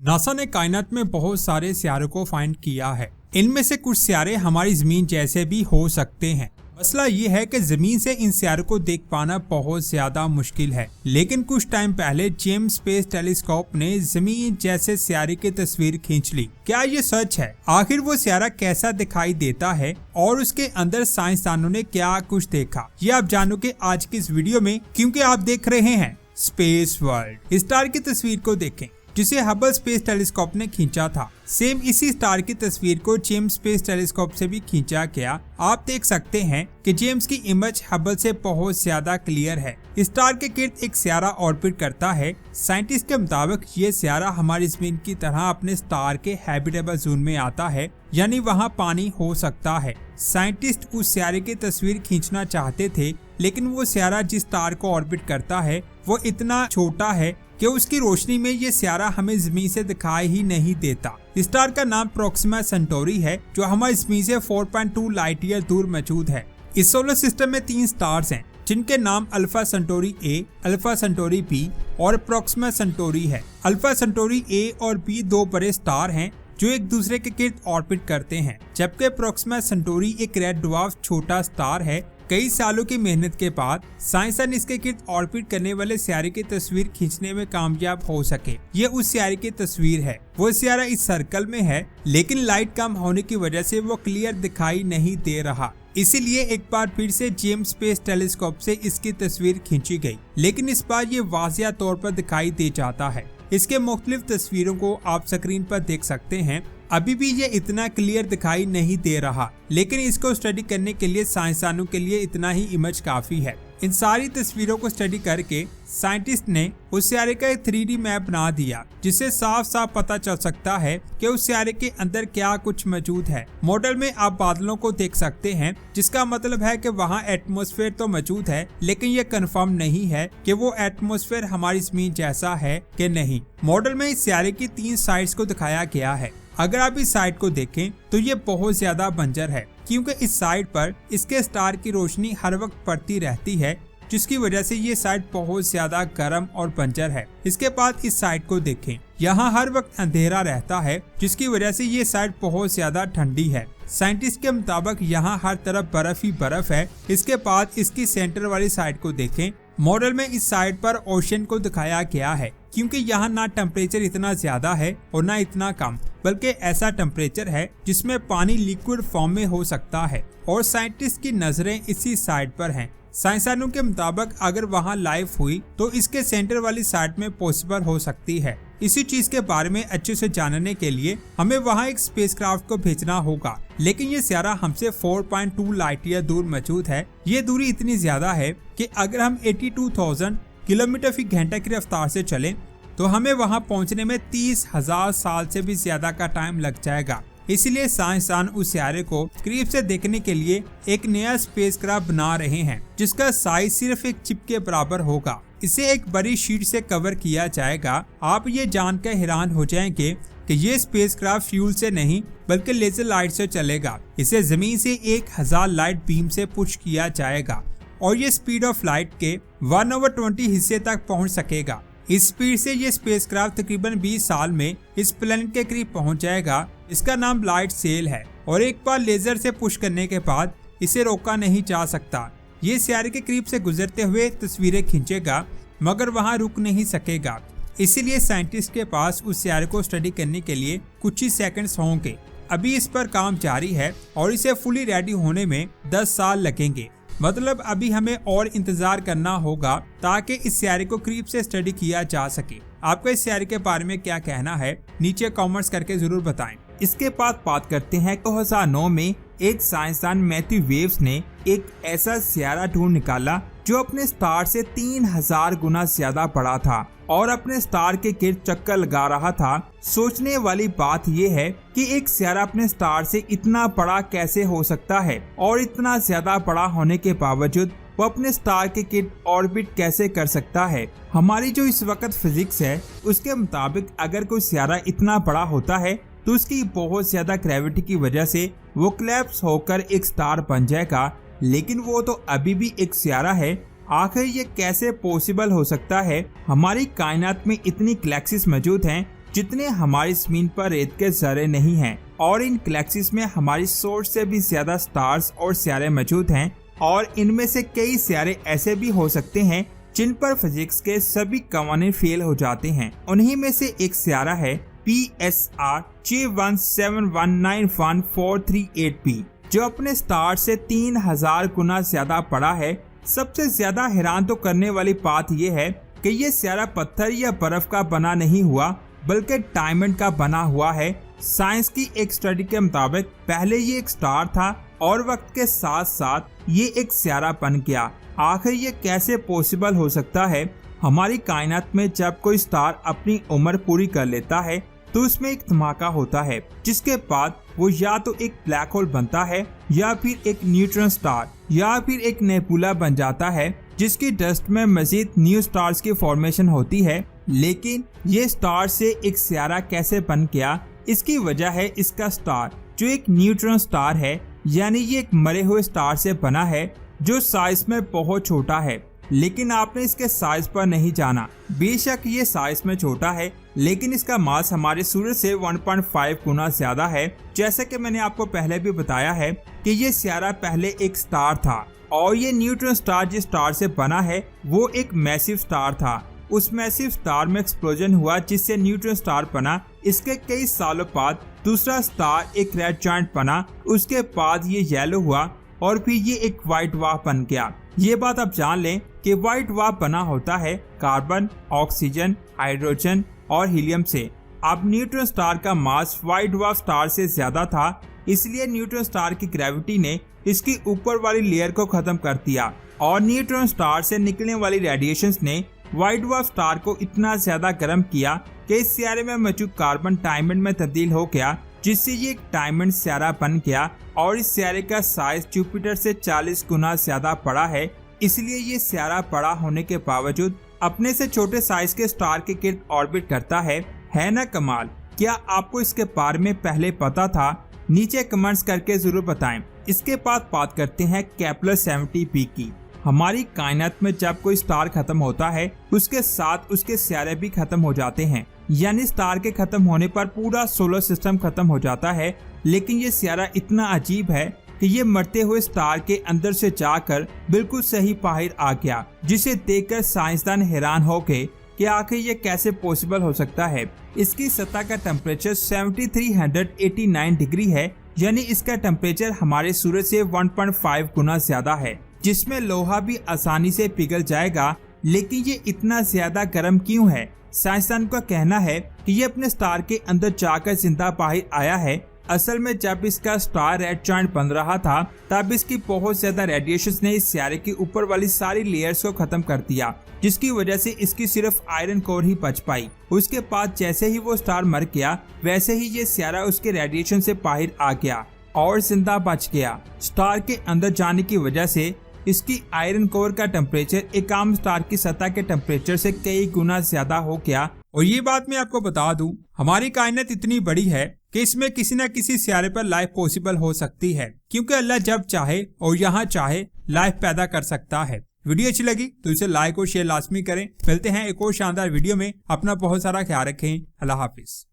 NASA ने कायनात में बहुत सारे सियारों को फाइंड किया है। इनमें से कुछ सियारे हमारी जमीन जैसे भी हो सकते हैं। मसला ये है कि जमीन से इन सियारों को देख पाना बहुत ज्यादा मुश्किल है। लेकिन कुछ टाइम पहले जेम्स स्पेस टेलीस्कोप ने जमीन जैसे सियारे की तस्वीर खींच ली। क्या ये सच है? आखिर वो सियारा कैसा दिखाई देता है और उसके अंदर साइंसदानों ने क्या कुछ देखा, ये आप जानोगे आज की इस वीडियो में, क्योंकि आप देख रहे हैं स्पेस वर्ल्ड। स्टार की तस्वीर को देखें जिसे हबल स्पेस टेलीस्कोप ने खींचा था। सेम इसी स्टार की तस्वीर को जेम्स स्पेस टेलीस्कोप से भी खींचा गया। आप देख सकते हैं कि जेम्स की इमेज हबल से बहुत ज्यादा क्लियर है। स्टार के गिर्द एक सियारा ऑर्बिट करता है। साइंटिस्ट के मुताबिक ये सियारा हमारी जमीन की तरह अपने स्टार के हैबिटेबल जोन में आता है, यानी वहाँ पानी हो सकता है। साइंटिस्ट उस सियारे की तस्वीर खींचना चाहते थे, लेकिन वो सियारा जिस स्टार को ऑर्बिट करता है वो इतना छोटा है कि उसकी रोशनी में ये सियारा हमें जमीन से दिखाई ही नहीं देता। स्टार का नाम प्रोक्सिमा सेंटोरी है, जो हमारी जमीन से 4.2 लाइट ईयर दूर मौजूद है। इस सोलर सिस्टम में 3 स्टार्स हैं, जिनके नाम alpha Centauri A, alpha Centauri B और प्रोक्सिमा सेंटोरी है। अल्फा सेंटोरी ए और बी 2 बड़े स्टार हैं जो एक दूसरे के गिर्द ऑर्बिट करते हैं, जबकि प्रोक्सिमा सेंटोरी एक रेड ड्वार्फ छोटा स्टार है। कई सालों की मेहनत के बाद साइंसदान इसके गिर्द ऑर्बिट करने वाले सियारे की तस्वीर खींचने में कामयाब हो सके। ये उस सियारे की तस्वीर है। वो सियारा इस सर्कल में है, लेकिन लाइट कम होने की वजह से वो क्लियर दिखाई नहीं दे रहा। इसीलिए एक बार फिर से जेम्स स्पेस टेलीस्कोप से इसकी तस्वीर खींची गई, लेकिन इस बार ये वाज़िया तौर पर दिखाई दे जाता है। इसके मुख्तलिफ तस्वीरों को आप स्क्रीन पर देख सकते हैं। अभी भी ये इतना क्लियर दिखाई नहीं दे रहा, लेकिन इसको स्टडी करने के लिए साइंसदानों के लिए इतना ही इमेज काफी है। इन सारी तस्वीरों को स्टडी करके साइंटिस्ट ने उस सियारे का एक 3D मैप बना दिया, जिससे साफ साफ पता चल सकता है कि उस सियारे के अंदर क्या कुछ मौजूद है। मॉडल में आप बादलों को देख सकते हैं, जिसका मतलब है कि वहाँ एटमॉस्फेयर तो मौजूद है, लेकिन ये कंफर्म नहीं है कि वो एटमॉस्फेयर हमारी जमीन जैसा है कि नहीं। मॉडल में इस सियारे की 3 साइड्स को दिखाया गया है। अगर आप इस साइड को देखें तो ये बहुत ज्यादा बंजर है, क्योंकि इस साइड पर इसके स्टार की रोशनी हर वक्त पड़ती रहती है, जिसकी वजह से ये साइड बहुत ज्यादा गर्म और बंजर है। इसके बाद इस साइड को देखें, यहाँ हर वक्त अंधेरा रहता है, जिसकी वजह से ये साइड बहुत ज्यादा ठंडी है। साइंटिस्ट के मुताबिक यहाँ हर तरफ बर्फ ही बर्फ है। इसके बाद इसकी सेंटर वाली साइड को देखें। मॉडल में इस साइड पर ओशन को दिखाया गया है, क्योंकि यहाँ ना टेम्परेचर इतना ज्यादा है और ना इतना कम, बल्कि ऐसा टेम्परेचर है जिसमें पानी लिक्विड फॉर्म में हो सकता है। और साइंटिस्ट की नजरें इसी साइड पर हैं। साइंसदानों के मुताबिक अगर वहाँ लाइफ हुई तो इसके सेंटर वाली साइड में पॉसिबल हो सकती है। इसी चीज के बारे में अच्छे से जानने के लिए हमें वहाँ एक स्पेसक्राफ्ट को भेजना होगा, लेकिन ये सियारा हमसे 4.2 लाइट ईयर दूर मौजूद है। ये दूरी इतनी ज्यादा है कि अगर हम 82,000 किलोमीटर फी घंटा की रफ्तार से चलें तो हमें वहां पहुंचने में 30,000 साल से भी ज्यादा का टाइम लग जाएगा। इसलिए साइंसदान उस सियारे को करीब से देखने के लिए एक नया स्पेसक्राफ्ट बना रहे हैं, जिसका साइज सिर्फ एक चिप के बराबर होगा। इसे एक बड़ी शीट से कवर किया जाएगा। आप ये जानकर हैरान हो जाएंगे कि ये स्पेसक्राफ्ट फ्यूल से नहीं बल्कि लेजर लाइट से चलेगा। इसे जमीन से 1000 लाइट बीम से पुश किया जाएगा और ये स्पीड ऑफ लाइट के 1/20 हिस्से तक पहुंच सकेगा। इस स्पीड से ये स्पेसक्राफ्ट तकरीबन 20 साल में इस प्लेनेट के करीब पहुंच जाएगा। इसका नाम लाइट सेल है और एक बार लेजर से पुश करने के बाद इसे रोका नहीं जा सकता। ये सियारे के करीब से गुजरते हुए तस्वीरें खींचेगा, मगर वहां रुक नहीं सकेगा। इसीलिए साइंटिस्ट के पास उस सियारे को स्टडी करने के लिए कुछ ही सेकंड्स होंगे। अभी इस पर काम जारी है और इसे फुली रेडी होने में 10 साल लगेंगे। मतलब अभी हमें और इंतजार करना होगा ताकि इस सियारे को करीब से स्टडी किया जा सके। आपका इस सियारे के बारे में क्या कहना है, नीचे कमेंट्स करके जरूर बताएं। इसके बाद बात करते हैं 2009 में एक साइंसदान मैथ्यू वेव्स ने एक ऐसा सियारा ढूंढ निकाला जो अपने स्टार से 3000 गुना ज्यादा बड़ा था और अपने स्टार के गिर्द चक्कर लगा रहा था। सोचने वाली बात यह है कि एक सियारा अपने स्टार से इतना बड़ा कैसे हो सकता है और इतना ज्यादा बड़ा होने के बावजूद वो अपने स्टार के गिर्द ऑर्बिट कैसे कर सकता है। हमारी जो इस वक्त फिजिक्स है उसके मुताबिक अगर कोई सियारा इतना बड़ा होता है तो उसकी बहुत ज्यादा ग्रेविटी की वजह से वो कोलैप्स होकर एक स्टार बन जाएगा, लेकिन वो तो अभी भी एक सियारा है। आखिर ये कैसे पॉसिबल हो सकता है? हमारी कायनात में इतनी गैलेक्सीज मौजूद हैं जितने हमारी जमीन पर रेत के ज़र्रे नहीं हैं, और इन गैलेक्सीज में हमारी सोच से भी ज्यादा स्टार्स और सियारे मौजूद हैं, और इनमें से कई सियारे ऐसे भी हो सकते हैं जिन पर फिजिक्स के सभी कानून फेल हो जाते हैं। उन्हीं में से एक सियारा है PSR J17191438b, जो अपने स्टार से 3000 गुना ज्यादा बड़ा है। सबसे ज्यादा हैरान तो करने वाली बात यह है कि ये सियारा पत्थर या बर्फ का बना नहीं हुआ, बल्कि डायमंड का बना हुआ है। साइंस की एक स्टडी के मुताबिक पहले ये एक स्टार था और वक्त के साथ साथ ये एक सियारा बन गया। आखिर ये कैसे पॉसिबल हो सकता है? हमारी कायनात में जब कोई स्टार अपनी उम्र पूरी कर लेता है तो उसमें एक धमाका होता है, जिसके बाद वो या तो एक ब्लैक होल बनता है, या फिर एक न्यूट्रॉन स्टार, या फिर एक नेबुला बन जाता है, जिसकी डस्ट में मजीद न्यू स्टार्स की फॉर्मेशन होती है। लेकिन ये स्टार से एक सियारा कैसे बन गया? इसकी वजह है इसका स्टार जो एक न्यूट्रॉन स्टार है, यानी ये एक मरे हुए स्टार से बना है जो साइज में बहुत छोटा है। लेकिन आपने इसके साइज पर नहीं जाना। बेशक ये साइज में छोटा है, लेकिन इसका मास हमारे सूरज से 1.5 गुना ज्यादा है। जैसा कि मैंने आपको पहले भी बताया है कि ये सियारा पहले एक स्टार था, और ये न्यूट्रॉन स्टार जिस स्टार से बना है वो एक मैसिव स्टार था। उस मैसिव स्टार में एक्सप्लोजन हुआ जिससे न्यूट्रॉन स्टार बना। इसके कई सालों बाद दूसरा स्टार एक रेड जायंट बना, उसके बाद ये येलो हुआ और फिर ये एक व्हाइट ड्वार्फ बन गया। ये बात आप जान लें कि व्हाइट ड्वार्फ बना होता है कार्बन, ऑक्सीजन, हाइड्रोजन और हीलियम से। अब न्यूट्रॉन स्टार का मास व्हाइट ड्वार्फ स्टार से ज्यादा था, इसलिए न्यूट्रॉन स्टार की ग्रेविटी ने इसकी ऊपर वाली लेयर को खत्म कर दिया, और न्यूट्रॉन स्टार से निकलने वाली रेडिएशंस ने व्हाइट ड्वार्फ स्टार को इतना ज्यादा गर्म किया कि इस सियारे में मौजूद कार्बन डायमंड में तब्दील हो गया, जिससे ये एक डायमंड सियारा बन गया। और इस सियारे का साइज जुपिटर से 40 गुना ज्यादा बड़ा है, इसलिए ये सियारा बड़ा होने के बावजूद अपने से छोटे साइज के स्टार के गिर्द ऑर्बिट करता है ना कमाल? क्या आपको इसके बारे में पहले पता था? नीचे कमेंट्स करके जरूर बताएं। इसके बाद बात करते हैं केपलर 70b की। हमारी कायनात में जब कोई स्टार खत्म होता है उसके साथ उसके सियारे भी खत्म हो जाते हैं, यानी स्टार के खत्म होने पर पूरा सोलर सिस्टम खत्म हो जाता है। लेकिन ये सियारा इतना अजीब है कि ये मरते हुए स्टार के अंदर से जाकर बिल्कुल सही बाहर आ गया, जिसे देखकर साइंसदान हैरान हो गए कि आखिर ये कैसे पॉसिबल हो सकता है। इसकी सतह का टेम्परेचर 7389 डिग्री है, यानी इसका टेम्परेचर हमारे सूरज से 1.5 गुना ज्यादा है, जिसमें लोहा भी आसानी से पिघल जाएगा। लेकिन ये इतना ज्यादा गर्म क्यों है? साइंसदान का कहना है कि ये अपने स्टार के अंदर जाकर जिंदा बाहर आया है। असल में जब इसका स्टार रेड जायंट बन रहा था तब इसकी बहुत ज्यादा रेडिएशंस ने इस सियारे के ऊपर वाली सारी लेयर्स को खत्म कर दिया, जिसकी वजह से इसकी सिर्फ आयरन कोर ही बच पाई। उसके बाद जैसे ही वो स्टार मर गया, वैसे ही ये सियारा उसके रेडिएशन से बाहर आ गया और जिंदा बच गया। स्टार के अंदर जाने की वजह से इसकी आयरन कोर का टेम्परेचर एक आम स्टार की सतह के टेम्परेचर से कई गुना ज्यादा हो गया। और ये बात मैं आपको बता दूं, हमारी कायनात इतनी बड़ी है कि इसमें किसी न किसी सियारे पर लाइफ पॉसिबल हो सकती है, क्योंकि अल्लाह जब चाहे और यहाँ चाहे लाइफ पैदा कर सकता है। वीडियो अच्छी लगी तो इसे लाइक और शेयर लाजमी करें। मिलते हैं एक और शानदार वीडियो में। अपना बहुत सारा ख्याल रखें। अल्लाह हाफिज।